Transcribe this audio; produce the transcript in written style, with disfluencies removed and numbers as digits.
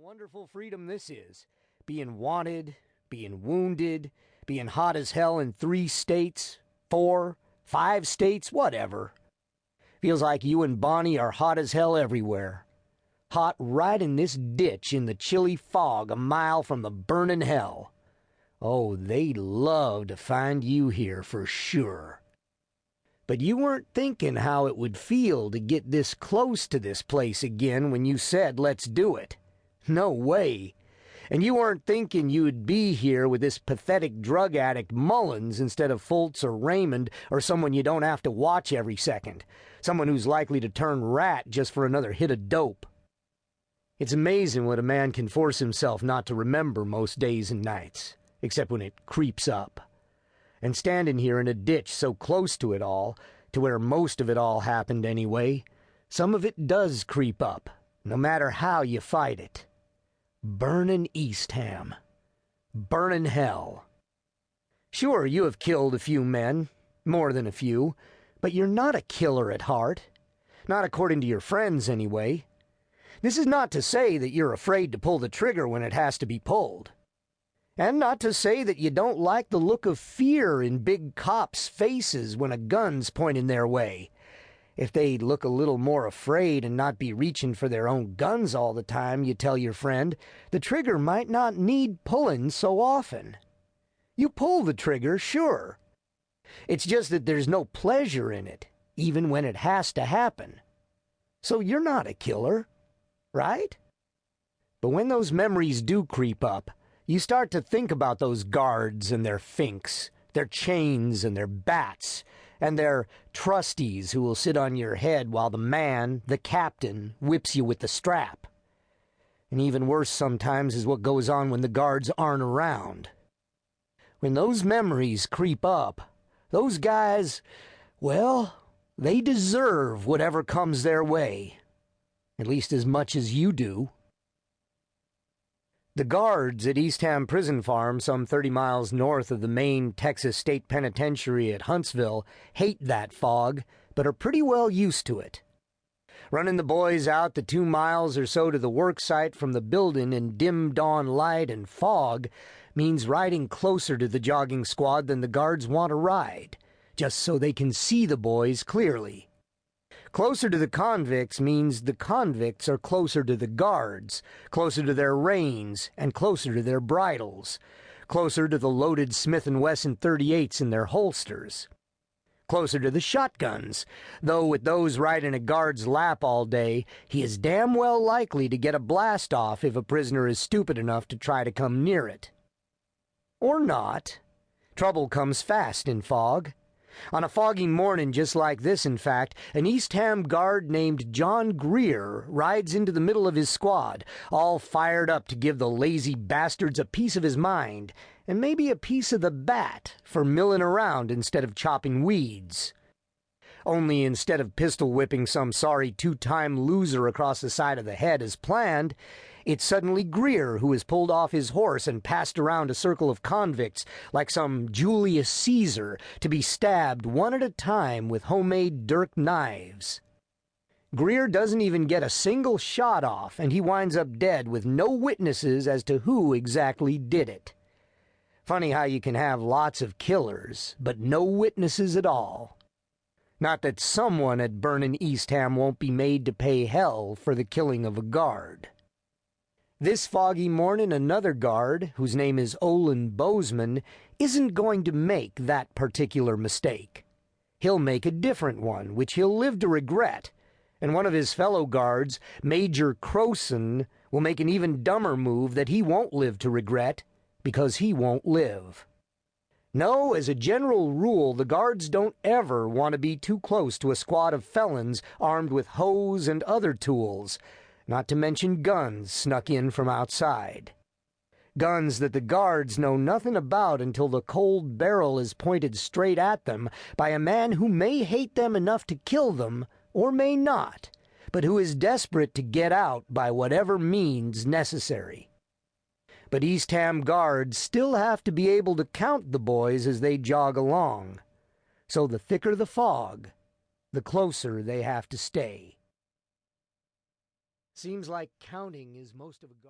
wonderful freedom this is. Being wanted, being wounded, being hot as hell in 3 states, 4, 5 states, whatever. Feels like you and Bonnie are hot as hell everywhere. Hot right in this ditch in the chilly fog a mile from the burning hell. Oh, they'd love to find you here for sure. But you weren't thinking how it would feel to get this close to this place again when you said, let's do it. No way. And you weren't thinking you'd be here with this pathetic drug addict Mullins instead of Fultz or Raymond or someone you don't have to watch every second. Someone who's likely to turn rat just for another hit of dope. It's amazing what a man can force himself not to remember most days and nights, except when it creeps up. And standing here in a ditch so close to it all, to where most of it all happened anyway, some of it does creep up, no matter how you fight it. Burnin' Eastham. Burnin' hell. Sure, you have killed a few men, more than a few, but you're not a killer at heart. Not according to your friends, anyway. This is not to say that you're afraid to pull the trigger when it has to be pulled. And not to say that you don't like the look of fear in big cops' faces when a gun's pointing their way. If they'd look a little more afraid and not be reaching for their own guns all the time, you tell your friend, the trigger might not need pulling so often. You pull the trigger, sure. It's just that there's no pleasure in it, even when it has to happen. So you're not a killer, right? But when those memories do creep up, you start to think about those guards and their finks, their chains and their bats, and their trusties who will sit on your head while the man, the captain, whips you with the strap. And even worse sometimes is what goes on when the guards aren't around. When those memories creep up, those guys, well, they deserve whatever comes their way. At least as much as you do. The guards at Eastham Prison Farm, some 30 miles north of the main Texas State Penitentiary at Huntsville, hate that fog, but are pretty well used to it. Running the boys out the 2 miles or so to the work site from the building in dim dawn light and fog means riding closer to the jogging squad than the guards want to ride, just so they can see the boys clearly. Closer to the convicts means the convicts are closer to the guards, closer to their reins, and closer to their bridles, closer to the loaded Smith & Wesson .38s in their holsters, closer to the shotguns, though with those right in a guard's lap all day, he is damn well likely to get a blast off if a prisoner is stupid enough to try to come near it. Or not. Trouble comes fast in fog. On a foggy morning just like this, in fact, an Eastham guard named John Greer rides into the middle of his squad, all fired up to give the lazy bastards a piece of his mind, and maybe a piece of the bat for milling around instead of chopping weeds. Only instead of pistol-whipping some sorry 2-time loser across the side of the head as planned, it's suddenly Greer who is pulled off his horse and passed around a circle of convicts like some Julius Caesar to be stabbed one at a time with homemade dirk knives. Greer doesn't even get a single shot off, and he winds up dead with no witnesses as to who exactly did it. Funny how you can have lots of killers, but no witnesses at all. Not that someone at Burnin' Eastham won't be made to pay hell for the killing of a guard. This foggy morning, another guard, whose name is Olin Bozeman, isn't going to make that particular mistake. He'll make a different one, which he'll live to regret, and one of his fellow guards, Major Crowson, will make an even dumber move that he won't live to regret, because he won't live. No, as a general rule, the guards don't ever want to be too close to a squad of felons armed with hoes and other tools, not to mention guns snuck in from outside. Guns that the guards know nothing about until the cold barrel is pointed straight at them by a man who may hate them enough to kill them, or may not, but who is desperate to get out by whatever means necessary. But Eastham guards still have to be able to count the boys as they jog along. So the thicker the fog, the closer they have to stay. Seems like counting is most of a guard.